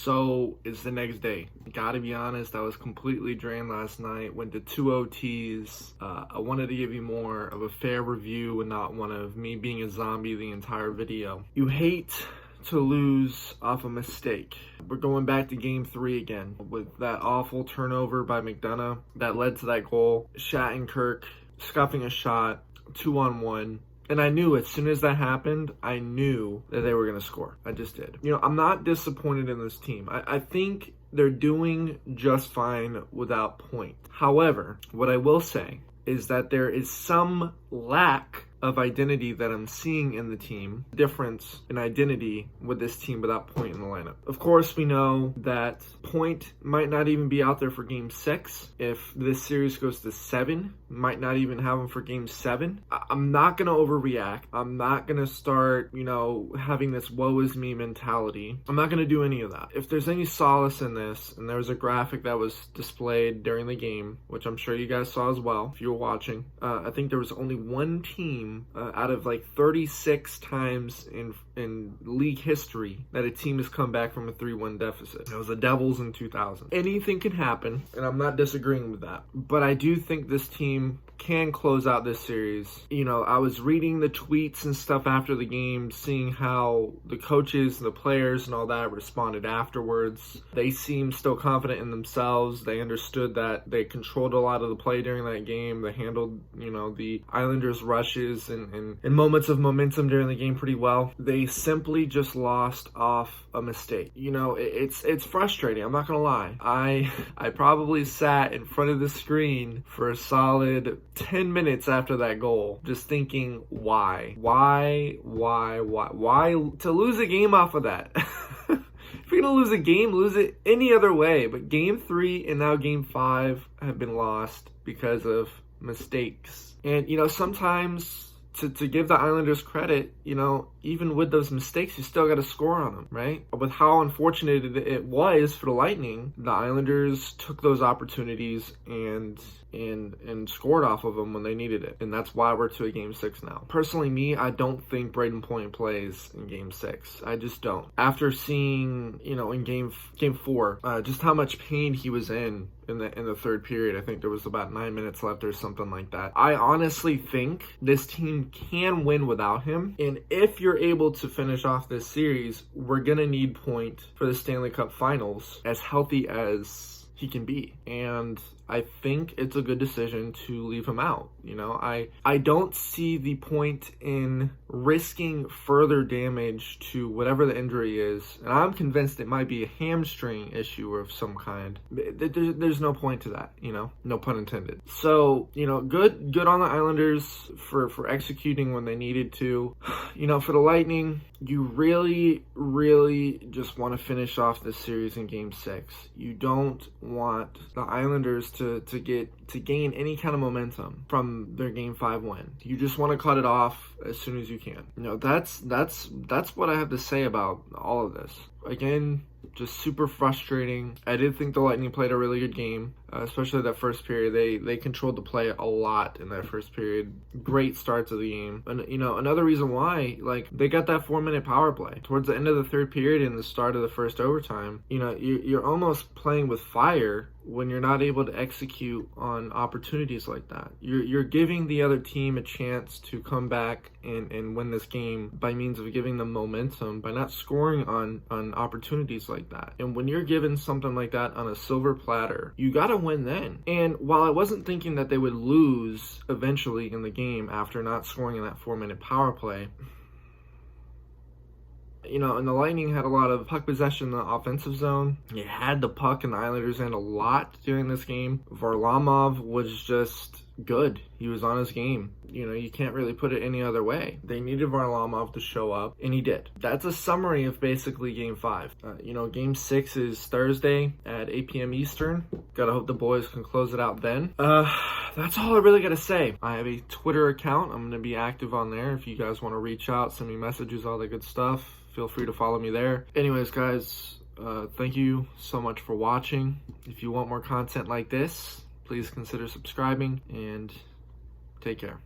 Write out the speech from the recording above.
so is the next day. Gotta be honest, I was completely drained last night. Went to 2 OTs. I wanted to give you more of a fair review and not one of me being a zombie the entire video. You hate to lose off a mistake. We're going back to game 3 again with that awful turnover by McDonough that led to that goal. Shattenkirk scuffing a shot, 2-on-1. And I knew as soon as that happened, I knew that they were going to score. I just did. I'm not disappointed in this team. I think they're doing just fine without Point. However, what I will say is that there is some lack of identity that I'm seeing in the team, difference in identity with this team without Point in the lineup. Of course, we know that Point might not even be out there for game 6. If this series goes to 7, might not even have him for game 7. I'm not going to overreact. I'm not going to start, having this woe is me mentality. I'm not going to do any of that. If there's any solace in this, and there was a graphic that was displayed during the game, which I'm sure you guys saw as well if you were watching, I think there was only one team out of like 36 times in league history that a team has come back from a 3-1 deficit. It was the Devils in 2000. Anything can happen, and I'm not disagreeing with that. But I do think this team can close out this series. I was reading the tweets and stuff after the game, seeing how the coaches and the players and all that responded afterwards. They seemed still confident in themselves. They understood that they controlled a lot of the play during that game. They handled, the Islanders' rushes and moments of momentum during the game pretty well. They simply just lost off a mistake. It's frustrating. I'm not gonna lie. I probably sat in front of the screen for a solid 10 minutes after that goal, just thinking, why to lose a game off of that? If you're gonna lose a game, lose it any other way. But game 3 and now game 5 have been lost because of mistakes. And sometimes to give the Islanders credit, even with those mistakes, you still got to score on them, right? With how unfortunate it was for the Lightning, the Islanders took those opportunities and scored off of them when they needed it. And that's why we're to a game 6 now. Personally, me, I don't think Braden Point plays in game 6. I just don't. After seeing, in game 4, just how much pain he was in the third period. I think there was about 9 minutes left or something like that. I honestly think this team can win without him. And if you're able to finish off this series, we're going to need Point for the Stanley Cup Finals as healthy as he can be. And I think it's a good decision to leave him out. I don't see the point in risking further damage to whatever the injury is. And I'm convinced it might be a hamstring issue of some kind. There's no point to that, no pun intended. So, good on the Islanders for executing when they needed to. For the Lightning, you really, really just want to finish off this series in game 6. You don't want the Islanders to gain any kind of momentum from their game 5 win. You just want to cut it off as soon as you can. That's what I have to say about all of this. Again, just super frustrating. I did think the Lightning played a really good game, especially that first period. They controlled the play a lot in that first period. Great start to the game. And, another reason why, they got that 4-minute power play. Towards the end of the third period and the start of the first overtime, you're almost playing with fire when you're not able to execute on opportunities like that. You're giving the other team a chance to come back and win this game by means of giving them momentum, by not scoring on opportunities like that. And when you're given something like that on a silver platter, you gotta win then. And while I wasn't thinking that they would lose eventually in the game after not scoring in that 4-minute power play, and the Lightning had a lot of puck possession in the offensive zone. You had the puck in the Islanders' end a lot during this game. Varlamov was just good. He was on his game. You can't really put it any other way. They needed Varlamov to show up, and he did. That's a summary of basically game 5. Game 6 is Thursday at 8 p.m. Eastern. Gotta hope the boys can close it out then. That's all I really gotta say. I have a Twitter account. I'm gonna be active on there. If you guys want to reach out, send me messages, all that good stuff, feel free to follow me there. Anyways, guys, thank you so much for watching. If you want more content like this, please consider subscribing, and take care.